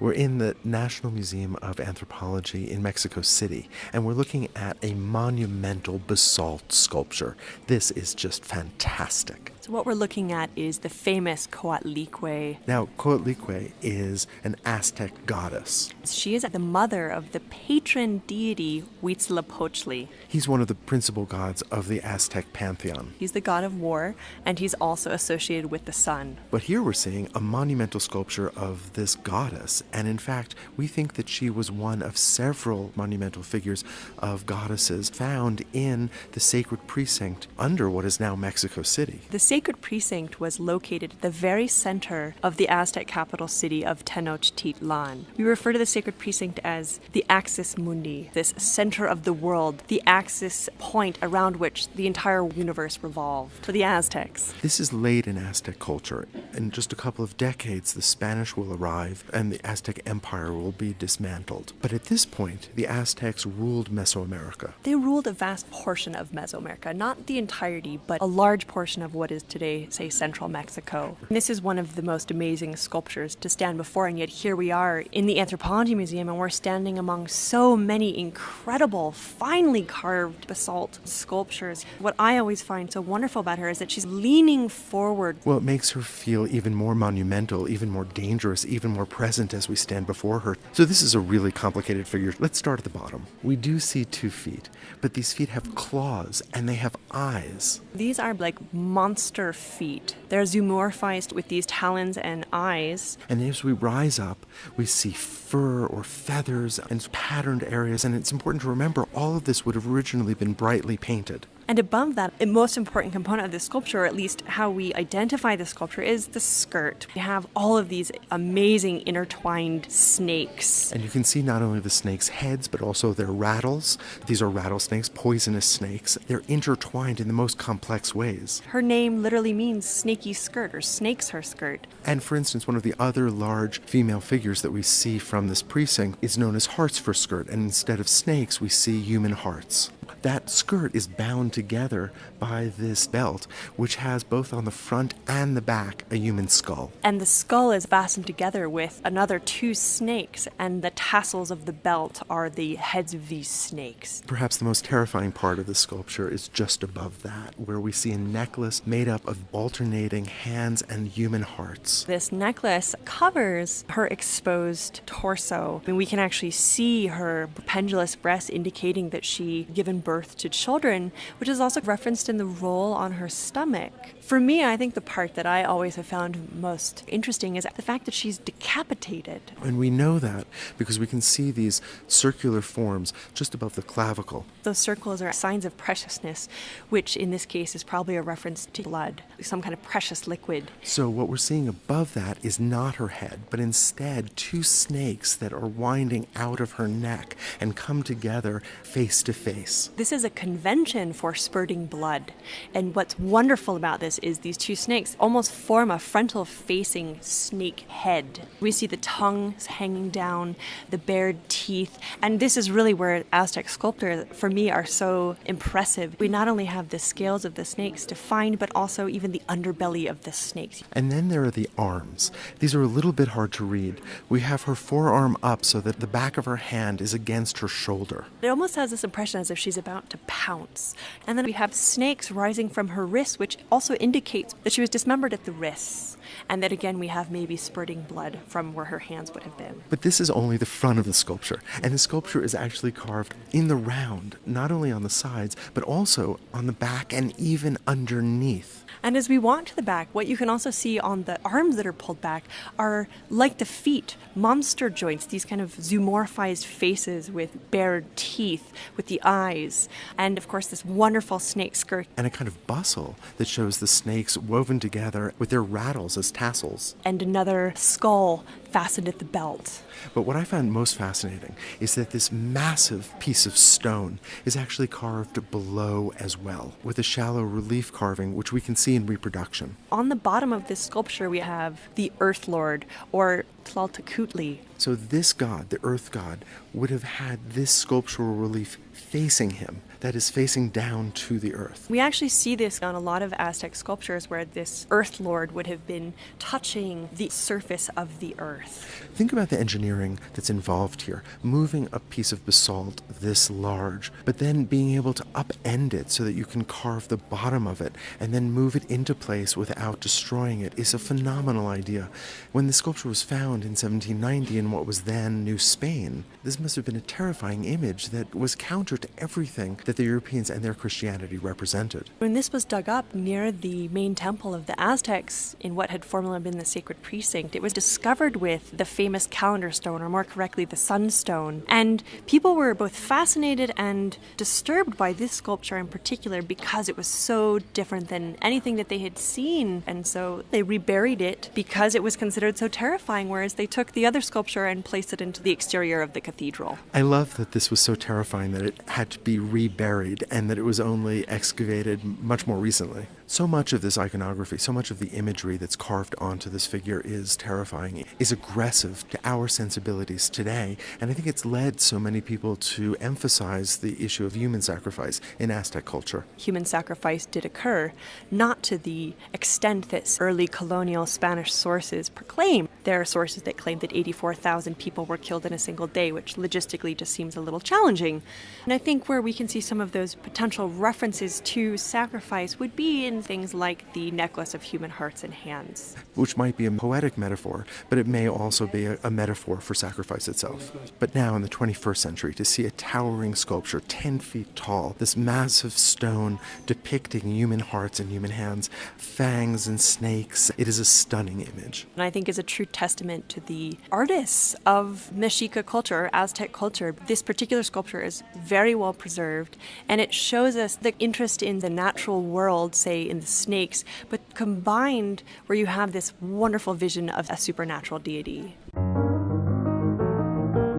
We're in the National Museum of Anthropology in Mexico City, and we're looking at a monumental basalt sculpture. This is just fantastic. So what we're looking at is the famous Coatlicue. Now, Coatlicue is an Aztec goddess. She is the mother of the patron deity Huitzilopochtli. He's one of the principal gods of the Aztec pantheon. He's the god of war, and he's also associated with the sun. But here we're seeing a monumental sculpture of this goddess, and in fact, we think that she was one of several monumental figures of goddesses found in the sacred precinct under what is now Mexico City. The sacred precinct was located at the very center of the Aztec capital city of Tenochtitlan. We refer to the sacred precinct as the axis mundi, this center of the world, the axis point around which the entire universe revolved for the Aztecs. This is late in Aztec culture. In just a couple of decades, the Spanish will arrive and the Aztec Empire will be dismantled. But at this point, the Aztecs ruled Mesoamerica. They ruled a vast portion of Mesoamerica, not the entirety, but a large portion of what is today, say, central Mexico. And this is one of the most amazing sculptures to stand before, and yet here we are in the Anthropology Museum, and we're standing among so many incredible, finely carved basalt sculptures. What I always find so wonderful about her is that she's leaning forward. Well, it makes her feel even more monumental, even more dangerous, even more present as we stand before her. So this is a really complicated figure. Let's start at the bottom. We do see 2 feet, but these feet have claws and they have eyes. These are like monster feet. They're zoomorphized with these talons and eyes. And as we rise up, we see fur or feathers and patterned areas. And it's important to remember all of this would have originally been brightly painted. And above that, the most important component of this sculpture, or at least how we identify the sculpture, is the skirt. We have all of these amazing intertwined snakes. And you can see not only the snakes' heads, but also their rattles. These are rattlesnakes, poisonous snakes. They're intertwined in the most complex ways. Her name literally means snaky skirt, or snakes her skirt. And for instance, one of the other large female figures that we see from this precinct is known as hearts for skirt. And instead of snakes, we see human hearts. That skirt is bound together by this belt, which has both on the front and the back a human skull. And the skull is fastened together with another 2 snakes, and the tassels of the belt are the heads of these snakes. Perhaps the most terrifying part of the sculpture is just above that, where we see a necklace made up of alternating hands and human hearts. This necklace covers her exposed torso. I mean, we can actually see her pendulous breasts indicating that she given birth to children, which is also referenced in the roll on her stomach. For me, I think the part that I always have found most interesting is the fact that she's decapitated. And we know that because we can see these circular forms just above the clavicle. Those circles are signs of preciousness, which in this case is probably a reference to blood, some kind of precious liquid. So what we're seeing above that is not her head, but instead 2 snakes that are winding out of her neck and come together face to face. This is a convention for spurting blood. And what's wonderful about this is these 2 snakes almost form a frontal-facing snake head. We see the tongues hanging down, the bared teeth, and this is really where Aztec sculptors, for me, are so impressive. We not only have the scales of the snakes defined, but also even the underbelly of the snakes. And then there are the arms. These are a little bit hard to read. We have her forearm up so that the back of her hand is against her shoulder. It almost has this impression as if she's about to pounce. And then we have snakes rising from her wrists, which also indicates that she was dismembered at the wrists. And that again, we have maybe spurting blood from where her hands would have been. But this is only the front of the sculpture. And the sculpture is actually carved in the round, not only on the sides, but also on the back and even underneath. And as we walk to the back, what you can also see on the arms that are pulled back are, like the feet, monster joints, these kind of zoomorphized faces with bared teeth, with the eyes, and of course this wonderful snake skirt. And a kind of bustle that shows the snakes woven together with their rattles as tassels. And another skull fastened at the belt. But what I found most fascinating is that this massive piece of stone is actually carved below as well, with a shallow relief carving which we can see in reproduction. On the bottom of this sculpture we have the Earth Lord, or Coatlicue. So this god, the earth god, would have had this sculptural relief facing him, that is facing down to the earth. We actually see this on a lot of Aztec sculptures where this Earth Lord would have been touching the surface of the earth. earth. Think about the engineering that's involved here. Moving a piece of basalt this large, but then being able to upend it so that you can carve the bottom of it and then move it into place without destroying it is a phenomenal idea. When the sculpture was found in 1790 in what was then New Spain, this must have been a terrifying image that was counter to everything that the Europeans and their Christianity represented. When this was dug up near the main temple of the Aztecs in what had formerly been the sacred precinct, it was discovered with the famous calendar stone, or more correctly, the sunstone. And people were both fascinated and disturbed by this sculpture in particular because it was so different than anything that they had seen. And so they reburied it because it was considered so terrifying, whereas they took the other sculpture and placed it into the exterior of the cathedral. I love that this was so terrifying that it had to be reburied and that it was only excavated much more recently. So much of this iconography, so much of the imagery that's carved onto this figure is terrifying, is aggressive to our sensibilities today, and I think it's led so many people to emphasize the issue of human sacrifice in Aztec culture. Human sacrifice did occur, not to the extent that early colonial Spanish sources proclaim. There are sources that claim that 84,000 people were killed in a single day, which logistically just seems a little challenging. And I think where we can see some of those potential references to sacrifice would be in things like the necklace of human hearts and hands. Which might be a poetic metaphor, but it may also be a metaphor for sacrifice itself. But now in the 21st century, to see a towering sculpture 10 feet tall, this massive stone depicting human hearts and human hands, fangs and snakes, it is a stunning image. And I think is a true testament to the artists of Mexica culture, Aztec culture. This particular sculpture is very well preserved, and it shows us the interest in the natural world, say in the snakes, but combined where you have this wonderful vision of a supernatural deity.